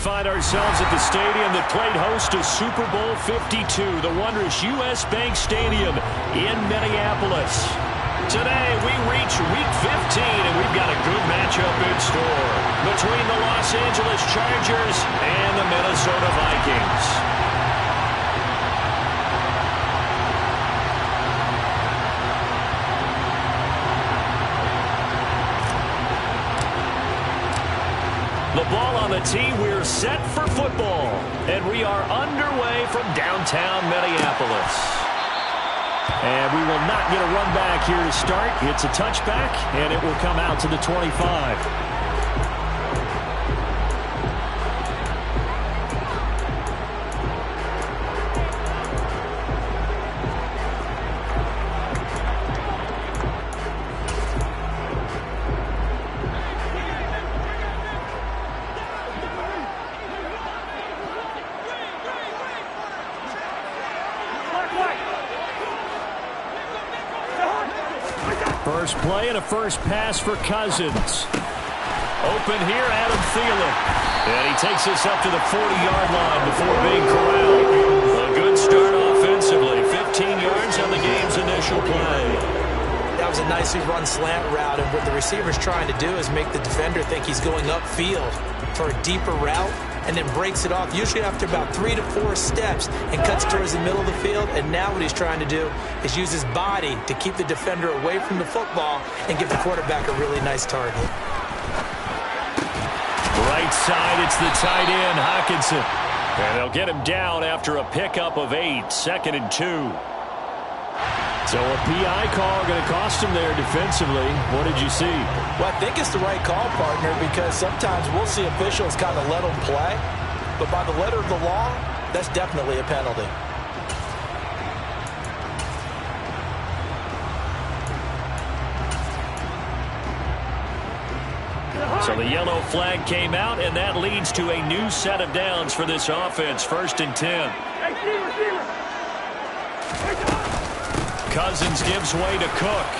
find ourselves at the stadium that played host to Super Bowl 52, the wondrous U.S. Bank Stadium in Minneapolis. Today, we reach Week 15, and we've got a good matchup in store between the Los Angeles Chargers and the Minnesota Vikings. The ball on the tee, we're set for football. And we are underway from downtown Minneapolis. And we will not get a run back here to start. It's a touchback, and it will come out to the 25. First play and a first pass for Cousins. Open here, Adam Thielen. And he takes us up to the 40-yard line before being corralled. A good start offensively. 15 yards on the game's initial play. That was a nicely run slant route, and what the receiver's trying to do is make the defender think he's going upfield for a deeper route, and then breaks it off, usually after about 3 to 4 steps, and cuts towards the middle of the field. And now what he's trying to do is use his body to keep the defender away from the football and give the quarterback a really nice target. Right side, it's the tight end, Hockenson. And they'll get him down after a pickup of 8, 2nd and 2. So a PI call going to cost him there defensively. What did you see? Well, I think it's the right call, partner, because sometimes we'll see officials kind of let them play. But by the letter of the law, that's definitely a penalty. So the yellow flag came out, and that leads to a new set of downs for this offense. 1st and 10. Cousins gives way to Cook.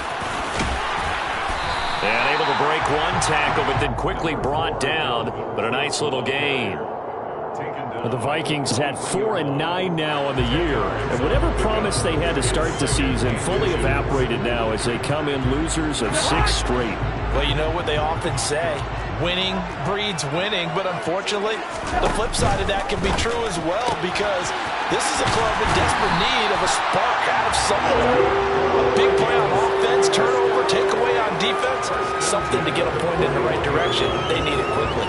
And able to break one tackle, but then quickly brought down. But a nice little gain. The Vikings had 4-9 now on the year. And whatever promise they had to start the season fully evaporated now as they come in losers of 6 straight. Well, you know what they often say, winning breeds winning, but unfortunately, the flip side of that can be true as well, because this is a club in desperate need of a spark out of someone. A big play on offense, turnover, takeaway on defense, something to get a point in the right direction. They need it quickly.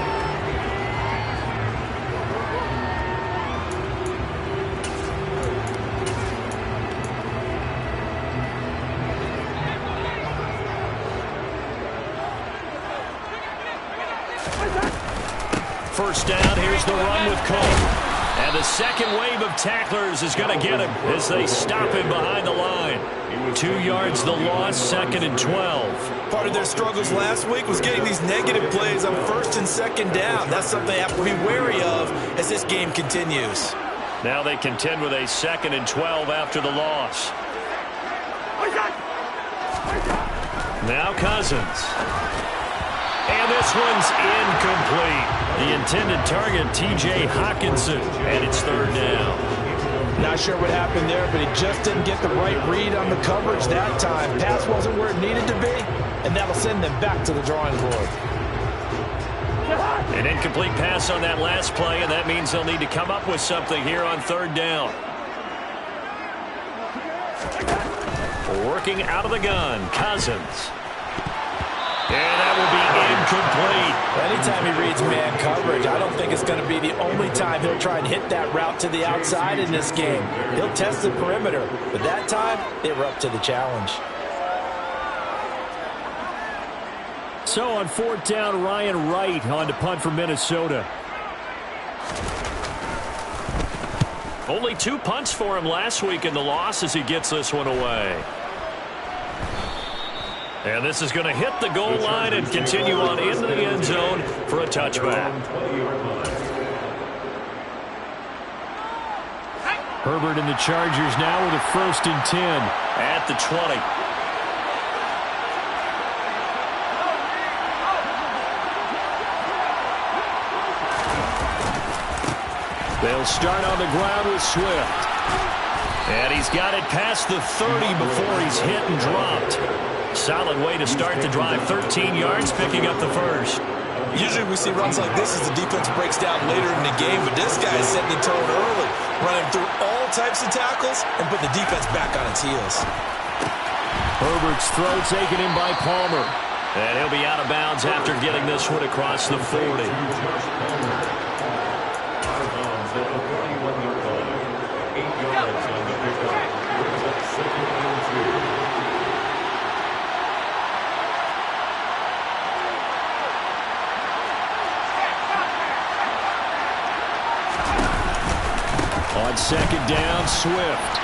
First down, here's the run with Cook. And the second wave of tacklers is going to get him as they stop him behind the line. 2 yards the loss, 2nd and 12. Part of their struggles last week was getting these negative plays on 1st and 2nd down. That's something they have to be wary of as this game continues. Now they contend with a 2nd and 12 after the loss. Now Cousins. And this one's incomplete. The intended target, T.J. Hockenson, and it's 3rd down. Not sure what happened there, but he just didn't get the right read on the coverage that time. Pass wasn't where it needed to be, and that'll send them back to the drawing board. An incomplete pass on that last play, and that means they'll need to come up with something here on 3rd down. Working out of the gun, Cousins. And that will be incomplete. Anytime he reads man coverage, I don't think it's going to be the only time he'll try and hit that route to the outside in this game. He'll test the perimeter, but that time, they were up to the challenge. So on 4th down, Ryan Wright on to punt for Minnesota. Only 2 punts for him last week in the loss as he gets this one away. And this is going to hit the goal line and continue on into the end zone for a touchback. Herbert and the Chargers now with a 1st and 10 at the 20. They'll start on the ground with Swift. And he's got it past the 30 before he's hit and dropped. Solid way to start the drive. 13 yards, picking up the first. Usually we see runs like this as the defense breaks down later in the game, but this guy is setting the tone early, running through all types of tackles and putting the defense back on its heels. Herbert's throw taken in by Palmer. And he'll be out of bounds after getting this one across the 40. On second down, Swift.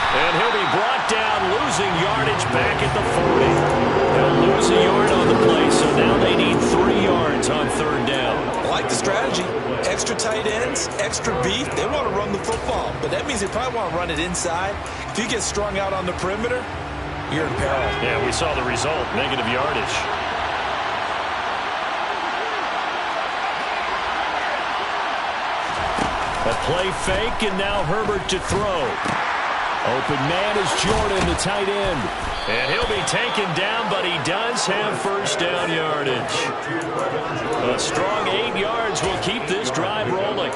And he'll be brought down, losing yardage back at the 40. They'll lose a yard on the play, so now they need 3 yards on third down. I like the strategy. Extra tight ends, extra beef. They want to run the football, but that means they probably want to run it inside. If you get strung out on the perimeter, you're in peril. Yeah, we saw the result, negative yardage. A play fake, and now Herbert to throw. Open man is Jordan, the tight end. And he'll be taken down, but he does have first down yardage. A strong 8 yards will keep this drive rolling.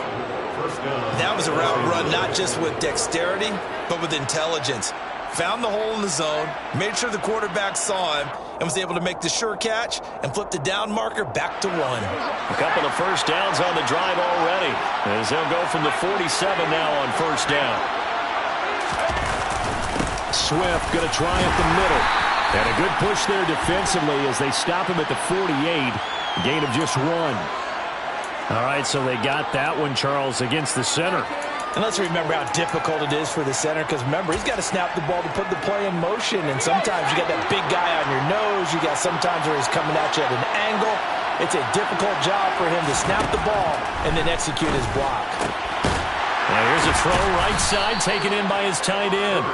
That was a route run not just with dexterity, but with intelligence. Found the hole in the zone, made sure the quarterback saw him, and was able to make the sure catch and flip the down marker back to 1. A couple of first downs on the drive already, as they'll go from the 47 now on first down. Swift going to try up the middle. And a good push there defensively as they stop him at the 48. A gain of just 1. All right, so they got that one, Charles, against the center. And let's remember how difficult it is for the center, because remember, he's got to snap the ball to put the play in motion, and sometimes you got that big guy on your nose. You got sometimes where he's coming at you at an angle. It's a difficult job for him to snap the ball and then execute his block. Now here's a throw right side taken in by his tight end.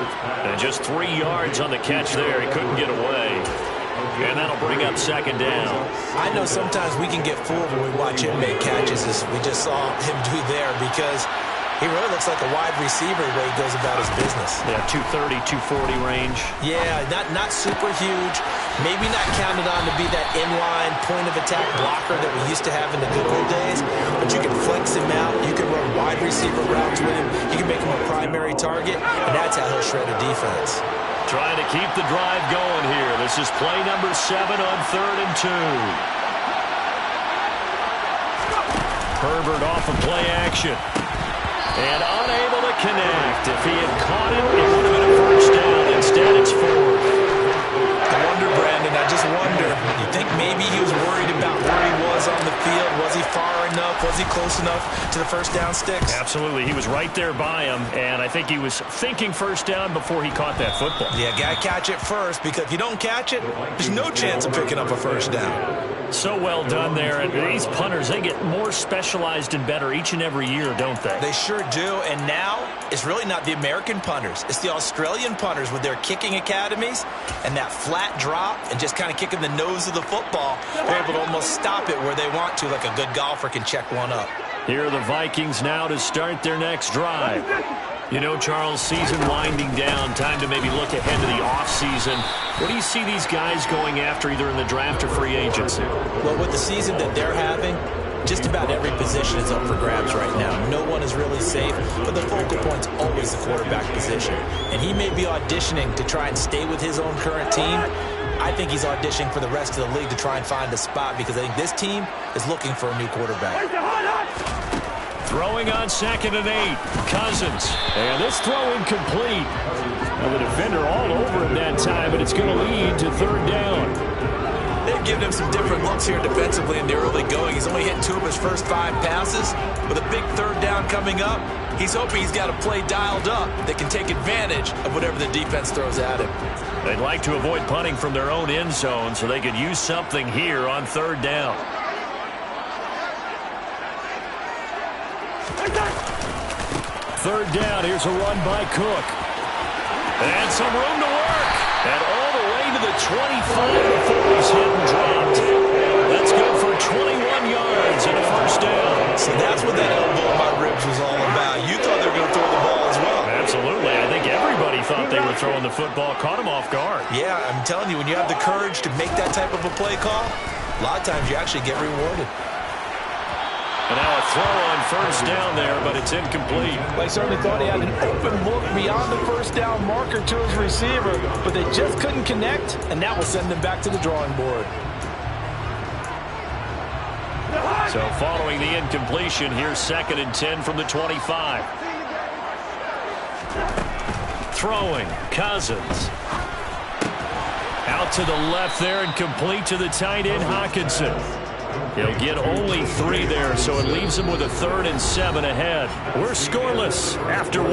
And just 3 yards on the catch there. He couldn't get away. And that'll bring up second down. I know sometimes we can get fooled when we watch him make catches, as we just saw him do there, because he really looks like a wide receiver the way he goes about his business. Yeah, 230, 240 range. Yeah, not super huge. Maybe not counted on to be that inline point-of-attack blocker that we used to have in the good old days. But you can flex him out. You can run wide receiver routes with him. You can make him a primary target, and that's how he'll shred a defense. Trying to keep the drive going here. This is play number 7 on 3rd and 2. Herbert off of play action. And unable to connect. If he had caught it, it would have been a first down. Instead, it's 4. I wonder, Brandon, I just wonder, you think maybe he was worried about where he was on the field? Was he far enough? Was he close enough to the first down sticks? Absolutely. He was right there by him, and I think he was thinking first down before he caught that football. Yeah, got to catch it first, because if you don't catch it, there's no chance of picking up a first down. So well done there. And these punters, they get more specialized and better each and every year, don't they? They sure do. And now it's really not the American punters. It's the Australian punters with their kicking academies and that flat drop and just kind of kicking the nose of the football. They're able to almost stop it where they want to, like a good golfer can check one up. Here are the Vikings now to start their next drive. You know, Charles, season winding down, time to maybe look ahead to the offseason. What do you see these guys going after either in the draft or free agency? Well, with the season that they're having, just about every position is up for grabs right now. No one is really safe, but the focal point's always the quarterback position. And he may be auditioning to try and stay with his own current team. I think he's auditioning for the rest of the league to try and find a spot, because I think this team is looking for a new quarterback. Throwing on 2nd and 8. Cousins. And this throw incomplete. Well, the defender all over him that time, but it's going to lead to 3rd down. They've given him some different looks here defensively in the early going. He's only hit 2 of his first 5 passes. With a big 3rd down coming up, he's hoping he's got a play dialed up that can take advantage of whatever the defense throws at him. They'd like to avoid punting from their own end zone so they could use something here on 3rd down. 3rd down, here's a run by Cook. And some room to work. And all the way to the 25 before he's hit and dropped. Let's go for 21 yards and a first down. So that's what that elbow in my ribs was all football caught him off guard. Yeah, I'm telling you, when you have the courage to make that type of a play call, a lot of times you actually get rewarded. And now a throw on first down there, but it's incomplete. They certainly thought he had an open look beyond the first down marker to his receiver, but they just couldn't connect, and that will send them back to the drawing board. So following the incompletion, here's 2nd and 10 from the 25. Throwing, Cousins. Out to the left there and complete to the tight end, Hockenson. He'll get only 3 there, so it leaves him with a 3rd and 7 ahead. We're scoreless after 1.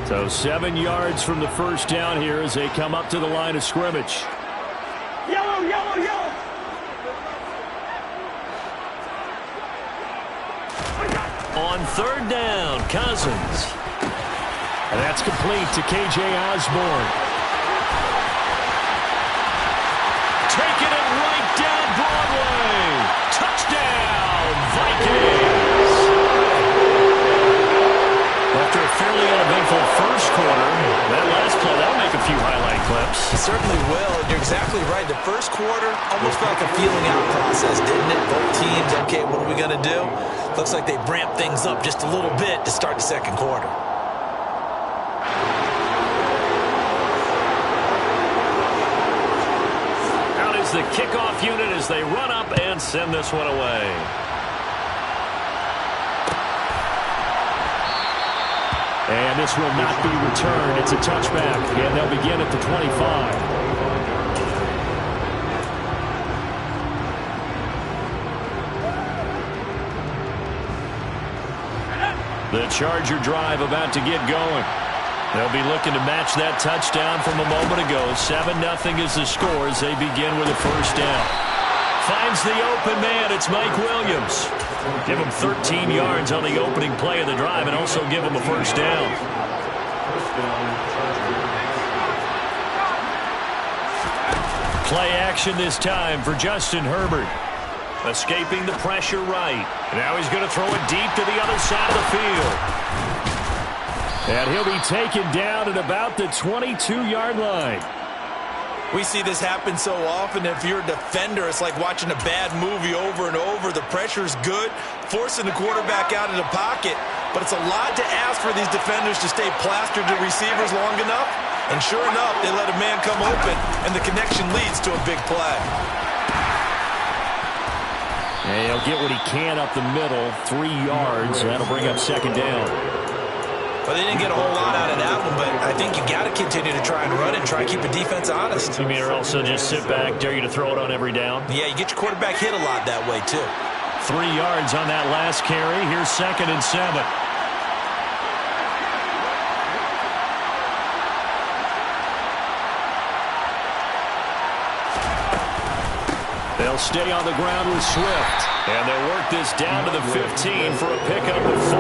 So 7 yards from the first down here as they come up to the line of scrimmage. Yellow, yellow, yellow. On 3rd down, Cousins. And that's complete to K.J. Osborne. Taking it right down Broadway. Touchdown, Vikings. After a fairly uneventful first quarter, that last play, that'll make a few highlight clips. It certainly will. You're exactly right. The first quarter almost felt like a feeling out process, didn't it? Both teams, okay, what are we going to do? Looks like they ramped things up just a little bit to start the second quarter. Out is the kickoff unit as they run up and send this one away. And this will not be returned. It's a touchback, and they'll begin at the 25. The Charger drive about to get going. They'll be looking to match that touchdown from a moment ago. 7-0 is the score as they begin with a first down. Finds the open man. It's Mike Williams. Give him 13 yards on the opening play of the drive and also give him a first down. Play action this time for Justin Herbert. Escaping the pressure right. Now he's going to throw it deep to the other side of the field. And he'll be taken down at about the 22-yard line. We see this happen so often. If you're a defender, it's like watching a bad movie over and over. The pressure's good, forcing the quarterback out of the pocket. But it's a lot to ask for these defenders to stay plastered to receivers long enough. And sure enough, they let a man come open, and the connection leads to a big play. And he'll get what he can up the middle, 3 yards. That'll bring up 2nd down. Well, they didn't get a whole lot out of that one, but I think you got to continue to try and run and try and keep the defense honest. You mean or also just sit back, dare you to throw it on every down? Yeah, you get your quarterback hit a lot that way, too. 3 yards on that last carry. Here's 2nd and 7. They'll stay on the ground with Swift. And they'll work this down to the 15 for a pickup of 4.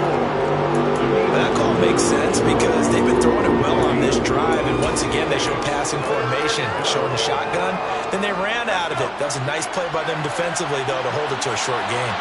That call makes sense because they've been throwing it well on this drive, and once again they show passing formation, showing the shotgun. Then they ran out of it. That was a nice play by them defensively, though, to hold it to a short gain.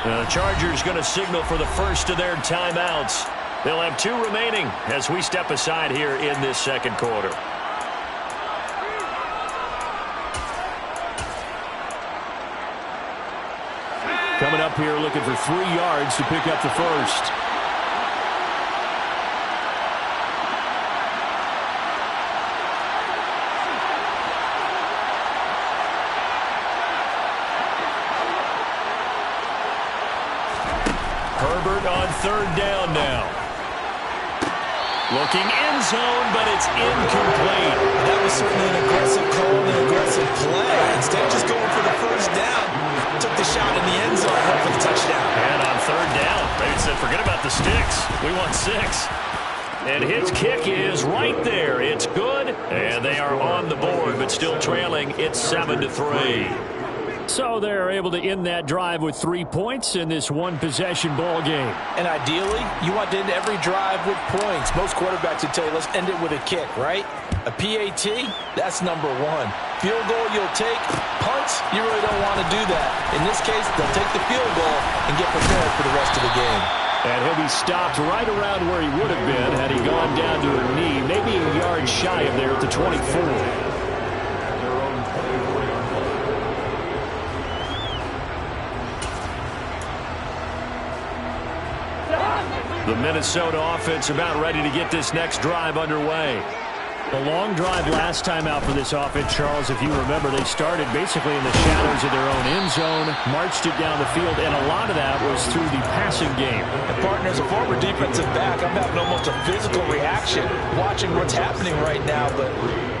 The Chargers going to signal for the first of their timeouts. They'll have 2 remaining as we step aside here in this second quarter. Coming up here looking for 3 yards to pick up the first. Herbert on 3rd down now. Looking end zone, but it's incomplete. That was certainly an aggressive call and an aggressive play. Instead of just going for the first down, took the shot in the end zone, went for the touchdown. And on 3rd down, they said forget about the sticks. We want 6. And his kick is right there. It's good, and they are on the board, but still trailing. It's 7-3. So they're able to end that drive with 3 points in this one-possession ball game. And ideally, you want to end every drive with points. Most quarterbacks would tell you, let's end it with a kick, right? A PAT, that's number 1. Field goal you'll take. Punts, you really don't want to do that. In this case, they'll take the field goal and get prepared for the rest of the game. And he'll be stopped right around where he would have been had he gone down to a knee, maybe a yard shy of there at the 24. The Minnesota offense about ready to get this next drive underway. The long drive last time out for this offense, Charles, if you remember, they started basically in the shadows of their own end zone, marched it down the field, and a lot of that was through the passing game. And partner, as a former defensive back, I'm having almost a physical reaction watching what's happening right now, but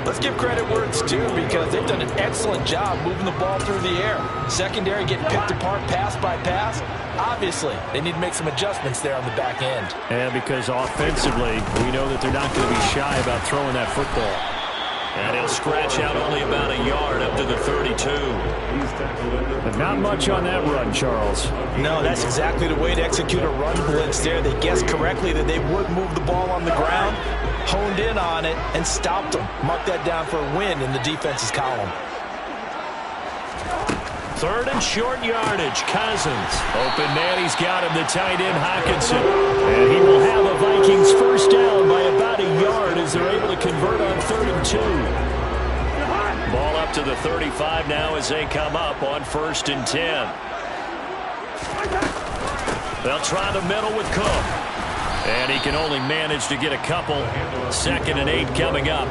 let's give credit where it's due because they've done an excellent job moving the ball through the air. Secondary getting picked apart pass by pass. Obviously, they need to make some adjustments there on the back end. And because offensively, we know that they're not going to be shy about throwing that football. And he'll scratch out only about a yard up to the 32. But not much on that run, Charles. No, that's exactly the way to execute a run blitz there. They guessed correctly that they would move the ball on the ground, honed in on it, and stopped them. Mark that down for a win in the defense's column. 3rd and short yardage. Cousins. Open man. He's got him. The tight end, Hockenson. And he will have a Vikings first down by about a yard as they're able to convert on 3rd and 2. Ball up to the 35 now as they come up on 1st and 10. They'll try the middle with Cook. And he can only manage to get a couple. 2nd and 8 coming up.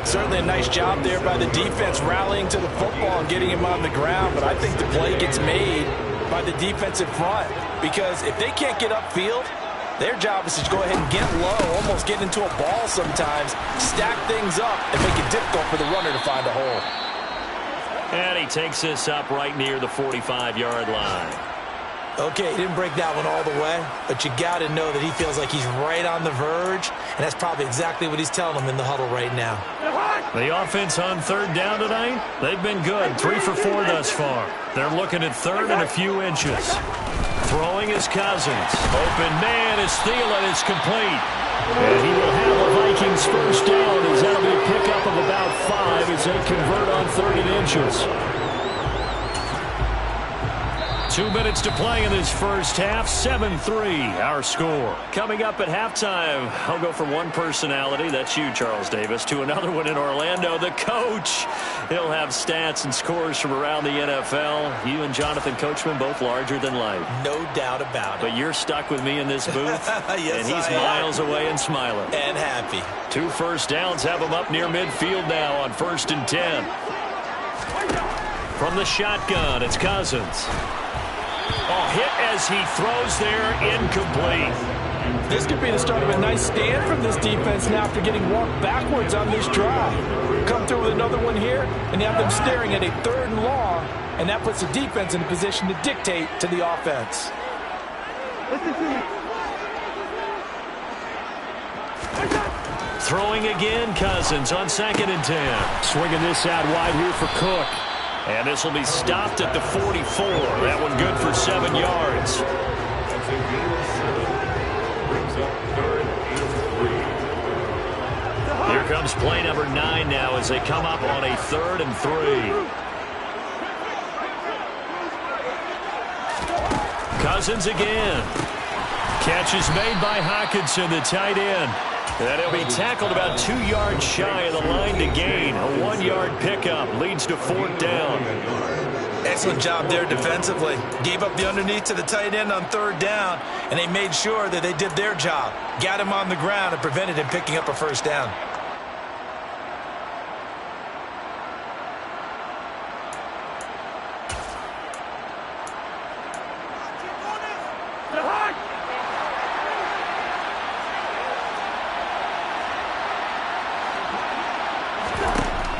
Certainly a nice job there by the defense rallying to the football and getting him on the ground, but I think the play gets made by the defensive front because if they can't get upfield, their job is to go ahead and get low, almost get into a ball sometimes, stack things up, and make it difficult for the runner to find a hole. And he takes this up right near the 45-yard line. Okay, he didn't break that one all the way, but you got to know that he feels like he's right on the verge, and that's probably exactly what he's telling them in the huddle right now. The offense on 3rd down tonight, they've been good. 3 for 4 thus far. They're looking at 3rd and a few inches. Throwing is Cousins. Open man is Thielen. It's complete. And he will have a Vikings first down as that'll be a pickup of about 5 as they convert on 3rd and inches. 2 minutes to play in this first half. 7-3 our score. Coming up at halftime, I'll go from one personality, that's you, Charles Davis, to another one in Orlando, the coach. He'll have stats and scores from around the NFL. You and Jonathan Coachman both larger than life. No doubt about it. But you're stuck with me in this booth. Yes, and he's miles away and smiling. And happy. 2 first downs have him up near midfield now on 1st and 10. From the shotgun, it's Cousins. Oh, hit as he throws there, incomplete. This could be the start of a nice stand from this defense now after getting walked backwards on this drive. Come through with another one here, and you have them staring at a 3rd and long, and that puts the defense in a position to dictate to the offense. Throwing again, Cousins on 2nd and 10. Swinging this out wide here for Cook. And this will be stopped at the 44. That one good for 7 yards. Here comes play number 9 now as they come up on a 3rd and 3. Cousins again. Catch is made by Hockenson, the tight end. And he'll be tackled about 2 yards shy of the line to gain. A 1-yard pickup leads to 4th down. Excellent job there defensively. Gave up the underneath to the tight end on 3rd down, and they made sure that they did their job. Got him on the ground and prevented him picking up a first down.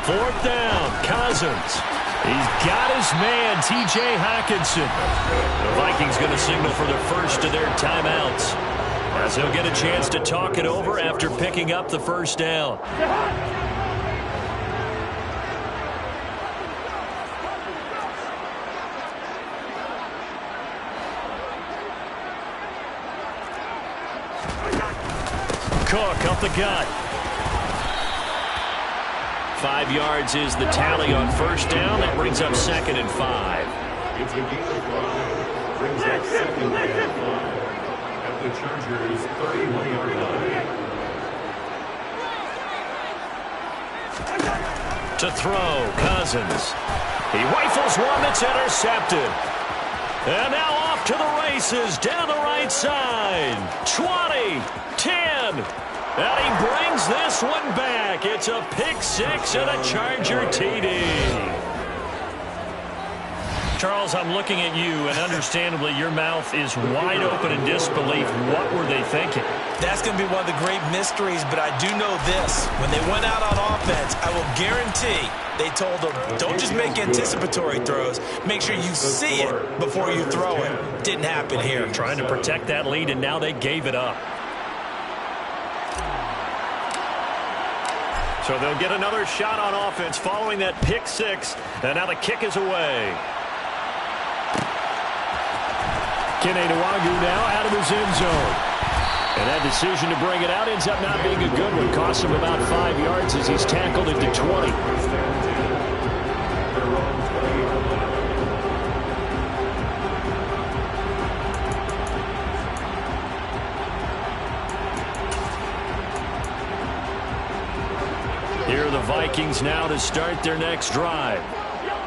Fourth down, Cousins. He's got his man, T.J. Hockenson. The Vikings going to signal for the first of their timeouts, as he'll get a chance to talk it over after picking up the first down. Cook up the gut. 5 yards is the tally on first down. That brings up 2nd and 5. It's a gain of 5. Brings up 2nd and 5 at the Chargers' 31-yard line. To throw, Cousins. He rifles one that's intercepted. And now off to the races down the right side. 20, 10. And he brings this one back. It's a pick six and a Charger TD. Charles, I'm looking at you, and understandably your mouth is wide open in disbelief. What were they thinking? That's going to be one of the great mysteries, but I do know this. When they went out on offense, I will guarantee they told them, don't just make anticipatory throws. Make sure you see it before you throw it. Didn't happen here. Trying to protect that lead, and now they gave it up. So they'll get another shot on offense following that pick six. And now the kick is away. Kene Nwagu now out of his end zone. And that decision to bring it out ends up not being a good one. Costs him about 5 yards as he's tackled into 20. Here are the Vikings now to start their next drive.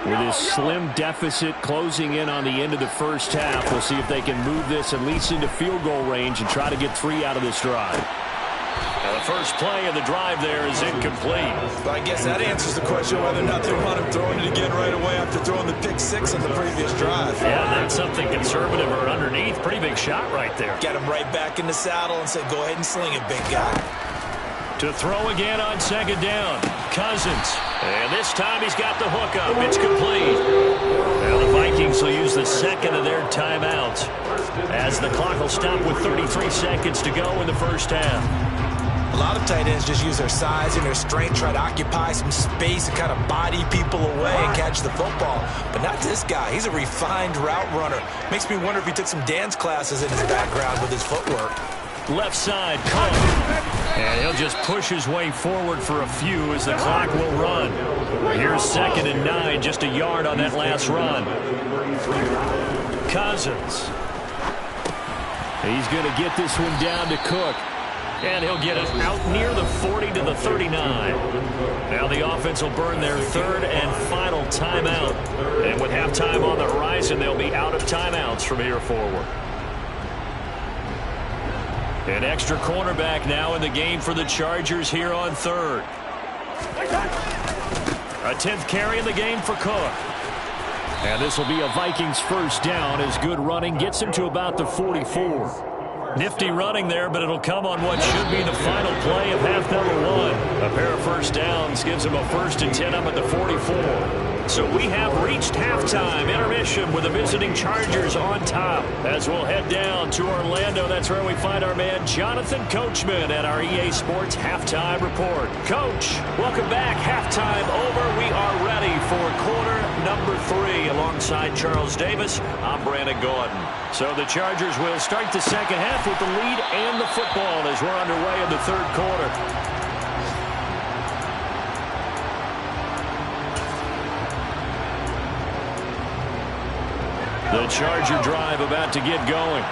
With his slim deficit closing in on the end of the first half, we'll see if they can move this at least into field goal range and try to get 3 out of this drive. Now the first play of the drive there is incomplete. But I guess that answers the question whether or not they want him throwing it again right away after throwing the pick six on the previous drive. Yeah, that's something conservative or underneath. Pretty big shot right there. Got him right back in the saddle and said, go ahead and sling it, big guy. To throw again on second down, Cousins. And this time he's got the hook up. It's complete. Now the Vikings will use the second of their timeouts, as the clock will stop with 33 seconds to go in the first half. A lot of tight ends just use their size and their strength, try to occupy some space and kind of body people away and catch the football. But not this guy. He's a refined route runner. Makes me wonder if he took some dance classes in his background with his footwork. Left side, Cook. And he'll just push his way forward for a few as the clock will run. Here's 2nd and 9, just a yard on that last run. Cousins. He's going to get this one down to Cook. And he'll get it out near the 40 to the 39. Now the offense will burn their third and final timeout. And with halftime on the horizon, they'll be out of timeouts from here forward. An extra cornerback now in the game for the Chargers here on third. A 10th carry in the game for Cook. And this will be a Vikings first down as good running gets him to about the 44. Nifty running there, but it'll come on what should be the final play of half number 1. A pair of first downs gives him a 1st and 10 up at the 44. So we have reached halftime intermission with the visiting Chargers on top. As we'll head down to Orlando, that's where we find our man Jonathan Coachman at our EA Sports Halftime Report. Coach, welcome back. Halftime over. We are ready for quarter number 3. Alongside Charles Davis, I'm Brandon Gordon. So the Chargers will start the second half with the lead and the football as we're underway in the third quarter. The Charger drive about to get going.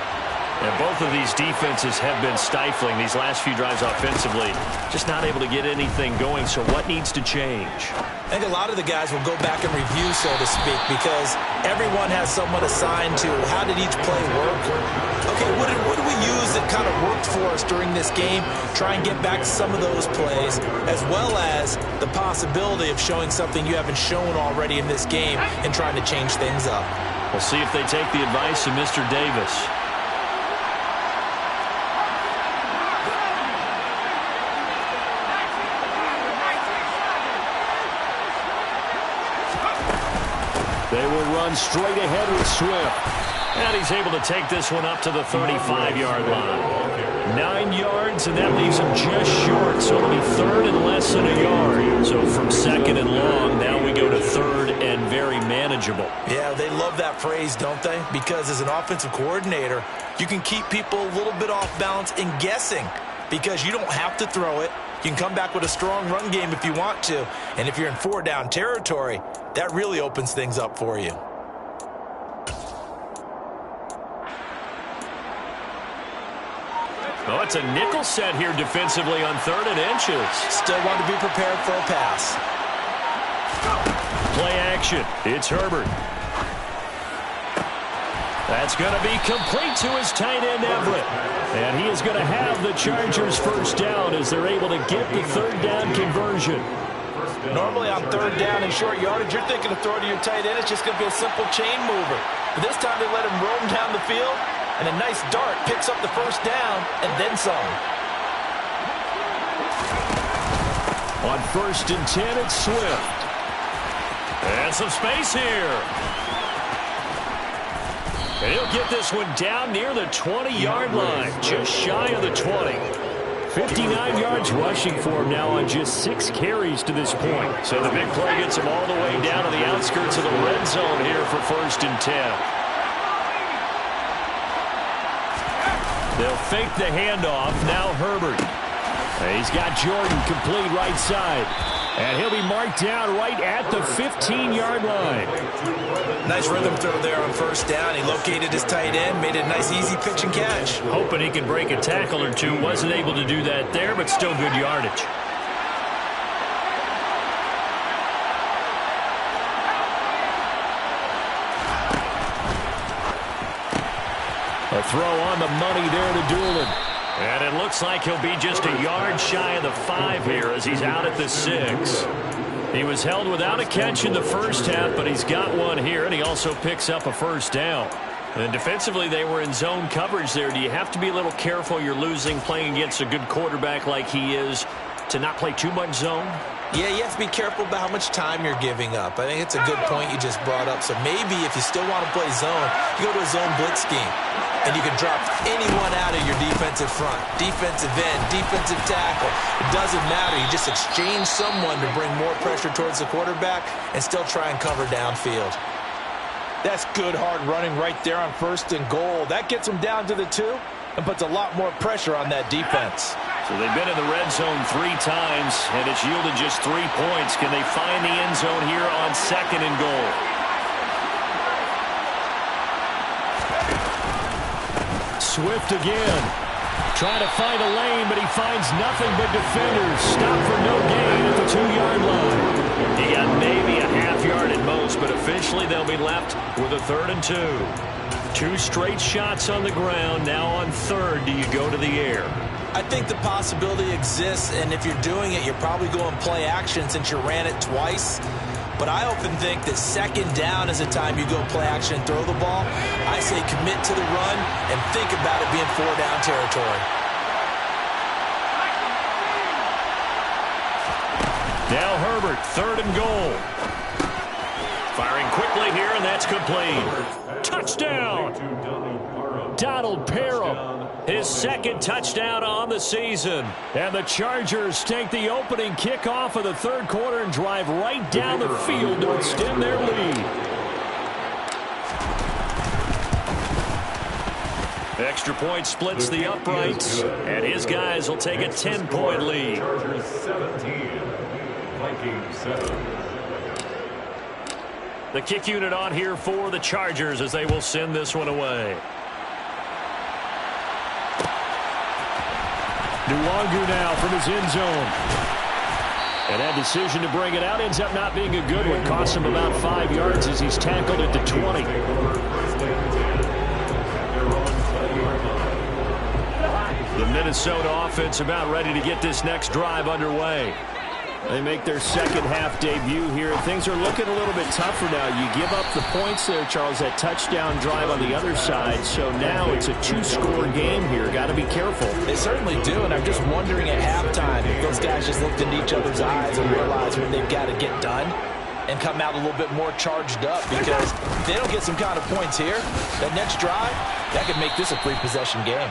And both of these defenses have been stifling these last few drives offensively. Just not able to get anything going. So what needs to change? I think a lot of the guys will go back and review, so to speak, because everyone has someone assigned to how did each play work. Okay, what do we use that kind of worked for us during this game? Try and get back some of those plays, as well as the possibility of showing something you haven't shown already in this game and trying to change things up. We'll see if they take the advice of Mr. Davis. They will run straight ahead with Swift. And he's able to take this one up to the 35-yard line. 9 yards, and that leaves him just short. So it'll be third and less than a yard. So from second and long, now we go to third and very manageable. Yeah, they love that phrase, don't they? Because as an offensive coordinator, you can keep people a little bit off balance and guessing because you don't have to throw it. You can come back with a strong run game if you want to. And if you're in 4-down territory, that really opens things up for you. Oh, it's a nickel set here defensively on 3rd and inches. Still want to be prepared for a pass. Play action. It's Herbert. That's going to be complete to his tight end, Everett. And he is going to have the Chargers first down as they're able to get the 3rd down conversion. Normally on 3rd down and short yardage, you're thinking of throw to your tight end. It's just going to be a simple chain mover. But this time they let him roam down the field. And a nice dart picks up the first down and then some. On 1st and 10, it's Swift. And some space here. And he'll get this one down near the 20-yard line, just shy of the 20. 59 yards rushing for him now on just 6 carries to this point. So the big play gets him all the way down to the outskirts of the red zone here for 1st and 10. They'll fake the handoff. Now Herbert. He's got Jordan complete right side. And he'll be marked down right at the 15-yard line. Nice rhythm throw there on 1st down. He located his tight end, made a nice easy pitch and catch. Hoping he can break a tackle or two. Wasn't able to do that there, but still good yardage. A throw on the money there to Doolin. And it looks like he'll be just a yard shy of the 5 here as he's out at the 6. He was held without a catch in the first half, but he's got one here, and he also picks up a first down. And defensively, they were in zone coverage there. Do you have to be a little careful? You're losing playing against a good quarterback like he is to not play too much zone? Yeah, you have to be careful about how much time you're giving up. I think it's a good point you just brought up. So maybe if you still want to play zone, you go to a zone blitz scheme. And you can drop anyone out of your defensive front. Defensive end, defensive tackle. It doesn't matter. You just exchange someone to bring more pressure towards the quarterback and still try and cover downfield. That's good hard running right there on 1st and goal. That gets them down to the 2 and puts a lot more pressure on that defense. So they've been in the red zone 3 times, and it's yielded just 3 points. Can they find the end zone here on 2nd and goal? Swift again. Trying to find a lane, but he finds nothing but defenders. Stop for no gain at the 2-yard line. He got maybe a half yard at most, but officially they'll be left with a 3rd and 2. 2 straight shots on the ground. Now on 3rd, do you go to the air? I think the possibility exists, and if you're doing it, you're probably going play action since you ran it twice. But I often think that 2nd down is the time you go play action and throw the ball. I say commit to the run and think about it being 4-down territory. Now Herbert, 3rd and goal. Firing quickly here, and that's complete. Touchdown! Donald Parham. His 2nd touchdown on the season. And the Chargers take the opening kickoff of the 3rd quarter and drive right down the field to extend their lead. Extra point splits the uprights, and his guys will take a 10-point lead. Chargers 17, Vikings 7. The kick unit on here for the Chargers as they will send this one away. Nwangu now from his end zone. And that decision to bring it out ends up not being a good one. Cost him about 5 yards as he's tackled at the 20. The Minnesota offense about ready to get this next drive underway. They make their 2nd half debut here. Things are looking a little bit tougher now. You give up the points there, Charles, that touchdown drive on the other side. So now it's a 2-score game here. Got to be careful. They certainly do, and I'm just wondering at halftime if those guys just looked into each other's eyes and realized what they've got to get done. and come out a little bit more charged up, because if they don't get some kind of points here, that next drive, that could make this a three-possession game.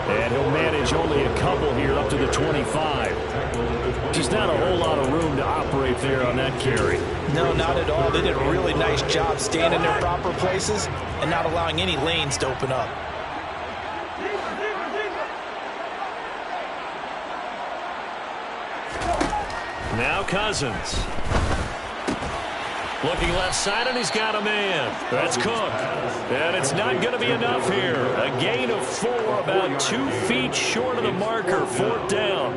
And he'll manage only a couple here up to the 25. Just not a whole lot of room to operate there on that carry. No, not at all. They did a really nice job staying in their proper places and not allowing any lanes to open up. Now Cousins. Looking left side, and he's got a man. That's Cook. And it's not going to be enough here. A gain of 4, about 2 feet short of the marker. 4th down.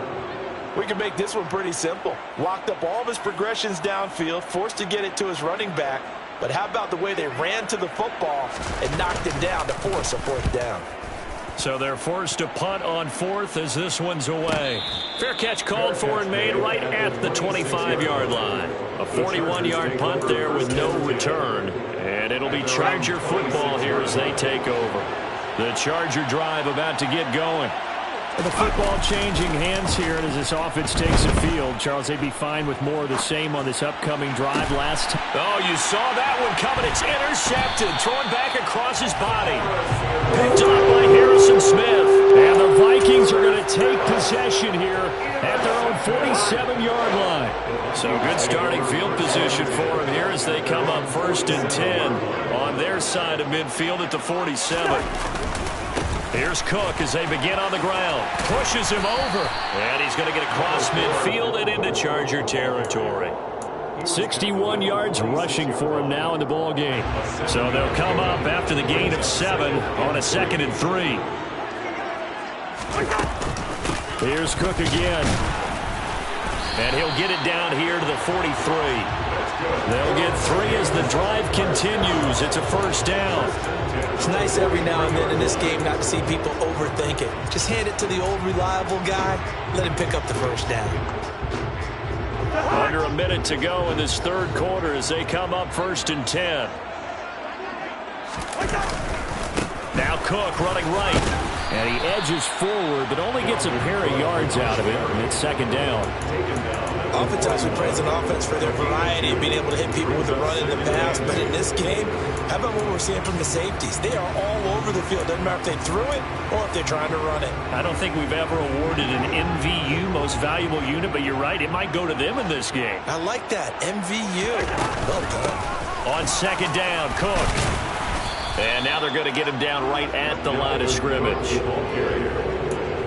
We can make this one pretty simple. Walked up all of his progressions downfield, forced to get it to his running back. But how about the way they ran to the football and knocked him down to force a 4th down? So they're forced to punt on 4th as this one's away. Fair catch called for and made right at the 25-yard line. A 41-yard punt there with no return. And it'll be Charger football here as they take over. The Charger drive about to get going. The football changing hands here as this offense takes the field. Charles, they'd be fine with more of the same on this upcoming drive. Oh, you saw that one coming. It's intercepted. Thrown back across his body. Picked up by Harrison Smith. And the Vikings are going to take possession here at their own 47-yard line. So good starting field position for them here as they come up 1st and 10 on their side of midfield at the 47. Here's Cook as they begin on the ground. Pushes him over. And he's going to get across midfield and into Charger territory. 61 yards rushing for him now in the ball game. So they'll come up after the gain of 7 on a 2nd and 3. Here's Cook again. And he'll get it down here to the 43. They'll get 3 as the drive continues. It's a 1st down. It's nice every now and then in this game not to see people overthink it. Just hand it to the old reliable guy. Let him pick up the 1st down. Under a minute to go in this 3rd quarter as they come up 1st and 10. Now Cook running right. And he edges forward, but only gets a pair of yards out of it, and it's 2nd down. Oftentimes we praise an offense for their variety of being able to hit people with a run in the pass, but in this game, how about what we're seeing from the safeties? They are all over the field. Doesn't matter if they threw it or if they're trying to run it. I don't think we've ever awarded an MVU, most valuable unit, but you're right, it might go to them in this game. I like that, MVU. Well done. On 2nd down, Cook. And now they're going to get him down right at the line of scrimmage.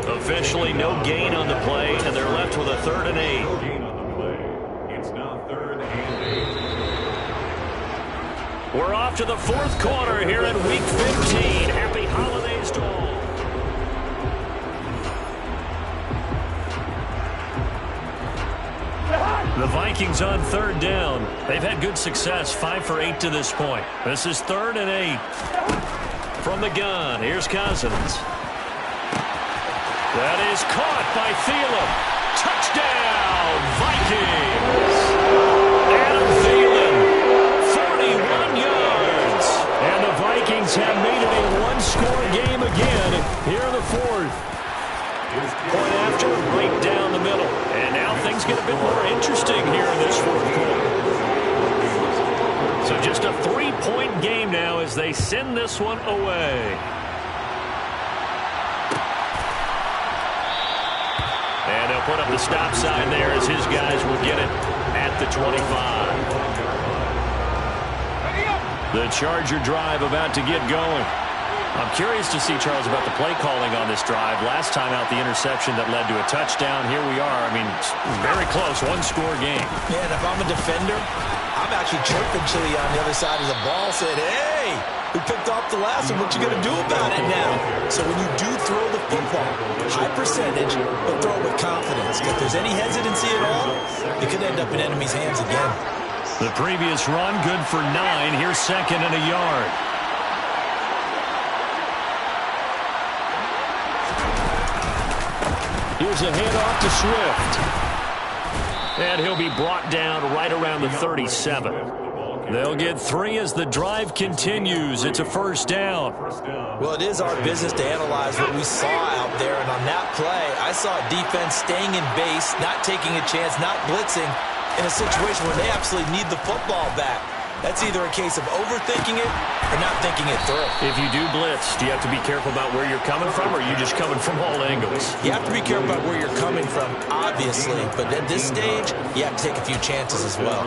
Officially no gain on the play, and they're left with a 3rd and 8. It's now 3rd and 8. We're off to the 4th quarter here in Week 15. Happy holidays to all. The Vikings on 3rd down. They've had good success, 5 for 8 to this point. This is 3rd and 8. From the gun, here's Cousins. That is caught by Thielen. Touchdown, Vikings. Adam Thielen, 41 yards. And the Vikings have made it a one-score game again here in the 4th. Point after, right down the middle. And now things get a bit more interesting here in this 4th quarter. So just a 3-point game now as they send this one away. And they'll put up the stop sign there as his guys will get it at the 25. The Charger drive about to get going. I'm curious to see, Charles, about the play calling on this drive. Last time out, the interception that led to a touchdown. Here we are. I mean, very close, one-score game. Yeah, and if I'm a defender, I'm actually chirping Chili on the other side of the ball, saying, hey, we picked off the last one. What you going to do about it now? So when you do throw the football, high percentage, but throw it with confidence. If there's any hesitancy at all, it could end up in enemy's hands again. The previous run, good for 9. Here's 2nd and a yard. Here's a handoff to Swift. And he'll be brought down right around the 37. They'll get 3 as the drive continues. It's a 1st down. Well, it is our business to analyze what we saw out there. And on that play, I saw a defense staying in base, not taking a chance, not blitzing, in a situation where they absolutely need the football back. That's either a case of overthinking it or not thinking it through. If you do blitz, do you have to be careful about where you're coming from, or are you just coming from all angles? You have to be careful about where you're coming from, obviously, but at this stage, you have to take a few chances as well.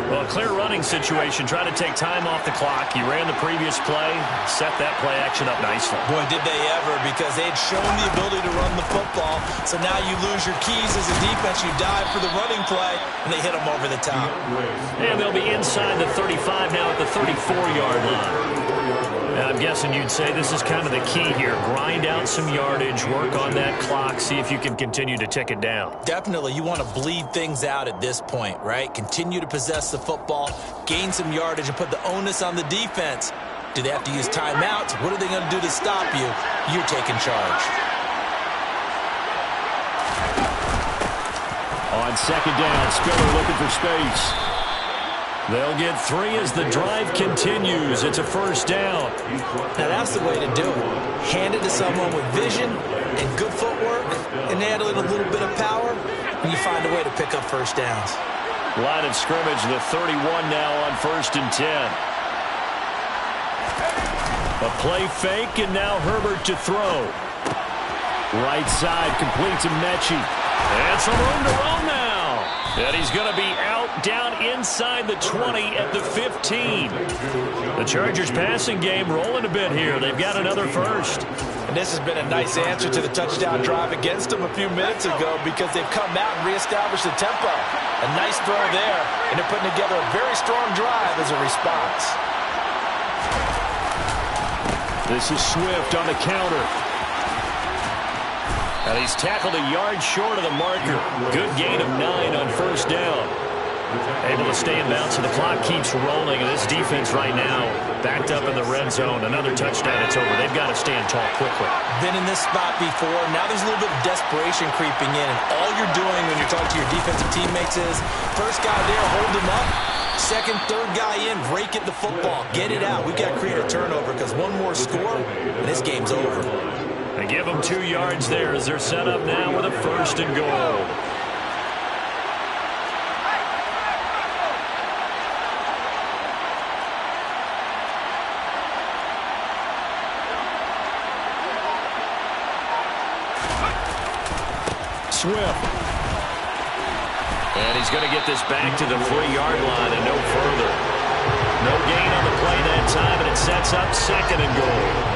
Well, a clear running situation. Try to take time off the clock. You ran the previous play, set that play action up nicely. Boy, did they ever, because they had shown the ability to run the football, so now you lose your keys as a defense. You dive for the running play, and they hit them over the top. And they'll be inside the 35 now at the 34-yard line. And I'm guessing you'd say this is kind of the key here. Grind out some yardage, work on that clock, see if you can continue to tick it down. Definitely, you want to bleed things out at this point, right? Continue to possess the football, gain some yardage, and put the onus on the defense. Do they have to use timeouts? What are they going to do to stop you? You're taking charge. On second down, Spiller looking for space. They'll get 3 as the drive continues. It's a first down. Now, that's the way to do it. Hand it to someone with vision and good footwork, and add a little bit of power, and you find a way to pick up first downs. Line of scrimmage, the 31 now on 1st and 10. A play fake, and now Herbert to throw. Right side, complete to Mechie. And some room to roam now. And he's going to be out down inside the 20 at the 15. The Chargers passing game rolling a bit here. They've got another first. And this has been a nice answer to the touchdown drive against them a few minutes ago, because they've come out and reestablished the tempo. A nice throw there, and they're putting together a very strong drive as a response. This is Swift on the counter. And he's tackled a yard short of the marker. Good gain of 9 on first down. Able to stay in bounds, and the clock keeps rolling. And this defense right now backed up in the red zone. Another touchdown, it's over. They've got to stand tall quickly. Been in this spot before. Now there's a little bit of desperation creeping in. And all you're doing when you're talking to your defensive teammates is, first guy there, hold him up. Second, third guy in, rake at the football. Get it out. We've got to create a turnover, because one more score, and this game's over. They give them 2 yards there as they're set up now with a 1st and goal. Swift. And he's going to get this back to the 3-yard line and no further. No gain on the play that time, and it sets up 2nd and goal.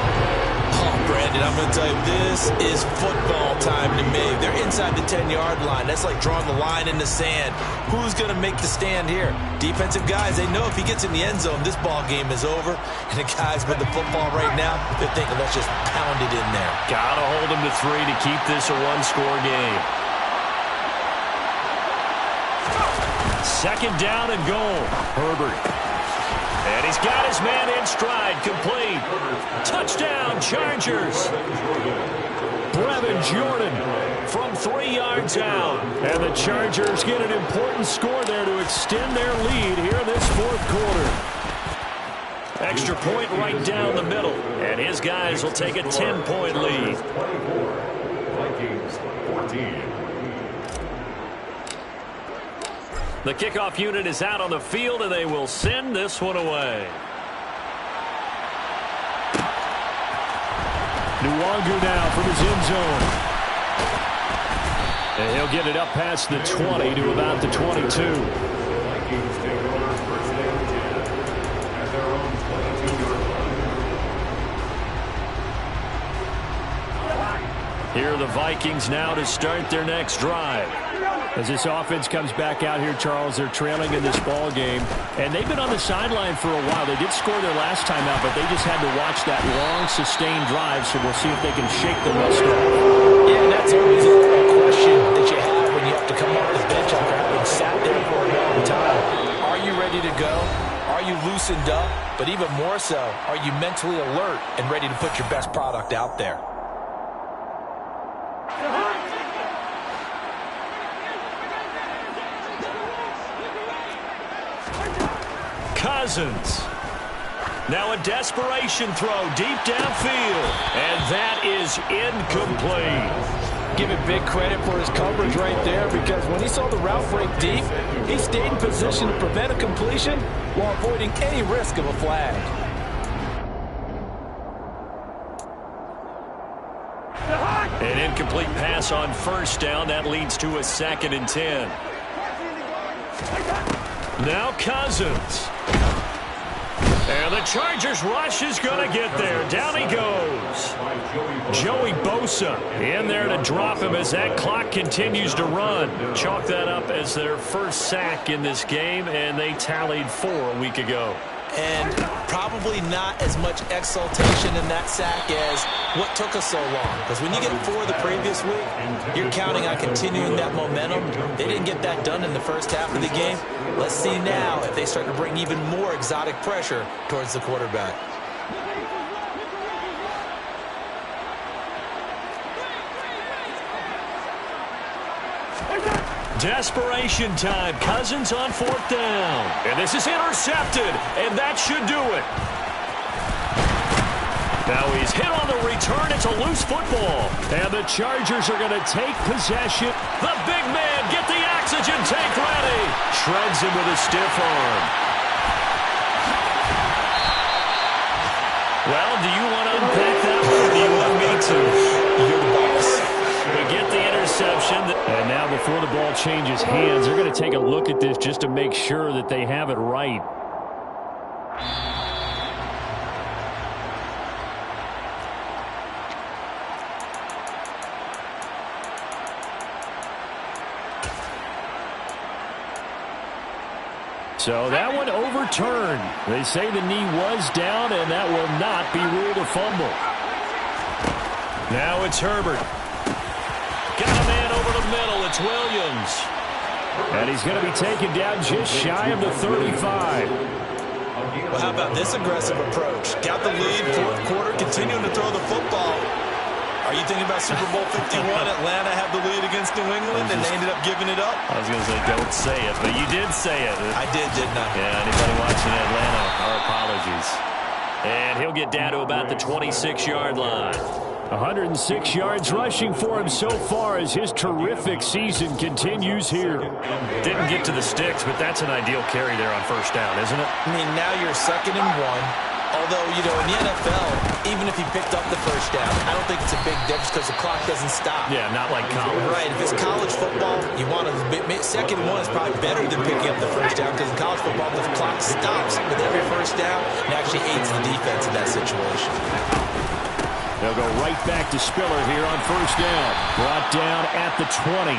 Brandon, I'm going to tell you, this is football time to me. They're inside the 10-yard line. That's like drawing the line in the sand. Who's going to make the stand here? Defensive guys, they know if he gets in the end zone, this ball game is over. And the guys with the football right now, they're thinking, let's just pound it in there. Got to hold him to 3 to keep this a 1-score game. 2nd down and goal. Herbert. And he's got his man in stride, complete. Touchdown, Chargers. Brevin Jordan from 3 yards out. And the Chargers get an important score there to extend their lead here in this 4th quarter. Extra point right down the middle. And his guys will take a 10-point lead. Vikings 14. The kickoff unit is out on the field, and they will send this one away. Nwangu now from his end zone. And he'll get it up past the 20 to about the 22. Vikings take over 1st and 10 at their own 22-yard line. Here are the Vikings now to start their next drive. As this offense comes back out here, Charles, they're trailing in this ball game. And they've been on the sideline for a while. They did score their last time out, but they just had to watch that long, sustained drive, so we'll see if they can shake the rust off. Yeah, that's always a question that you have when you have to come off the bench after having sat there for a long time. Are you ready to go? Are you loosened up? But even more so, are you mentally alert and ready to put your best product out there? Cousins. Now a desperation throw deep downfield. And that is incomplete. Give it big credit for his coverage right there, because when he saw the route break deep, He stayed in position to prevent a completion while avoiding any risk of a flag. An incomplete pass on first down. That leads to a 2nd and 10. Now Cousins. And the Chargers rush is going to get there. Down he goes. Joey Bosa in there to drop him as that clock continues to run. Chalk that up as their first sack in this game, and they tallied 4 a week ago. And probably not as much exultation in that sack as what took us so long. Because when you get 4 the previous week, you're counting on continuing that momentum. They didn't get that done in the first half of the game. Let's see now if they start to bring even more exotic pressure towards the quarterback. Desperation time. Cousins on 4th down. And this is intercepted, and that should do it. Now he's hit on the return. It's a loose football. And the Chargers are going to take possession. The big man, get the oxygen tank ready. Shreds him with a stiff arm. Well, do you want to unpack that one, or do you want me to? You're the boss. We get the interception. And now before the ball changes hands, they're going to take a look at this just to make sure that they have it right. So that one overturned. They say the knee was down, and that will not be ruled a fumble. Now it's Herbert. Got a man over the middle. It's Williams. And he's going to be taken down just shy of the 35. Well, how about this aggressive approach? Got the lead, 4th quarter, continuing to throw the football. Are you thinking about Super Bowl 51? Atlanta had the lead against New England, and they ended up giving it up? I was going to say, don't say it, but you did say it. I did, didn't I? Yeah, anybody watching Atlanta, our apologies. And he'll get down to about the 26-yard line. 106 yards rushing for him so far as his terrific season continues here. Didn't get to the sticks, but that's an ideal carry there on 1st down, isn't it? I mean, now you're 2nd and 1. Although, you know, in the NFL, even if he picked up the 1st down, I don't think it's a big difference because the clock doesn't stop. Yeah, not like college. Right. If it's college football, you want to 2nd and 1 is probably better than picking up the 1st down because in college football, the clock stops with every 1st down and actually aids the defense in that situation. They'll go right back to Spiller here on 1st down. Brought down at the 20.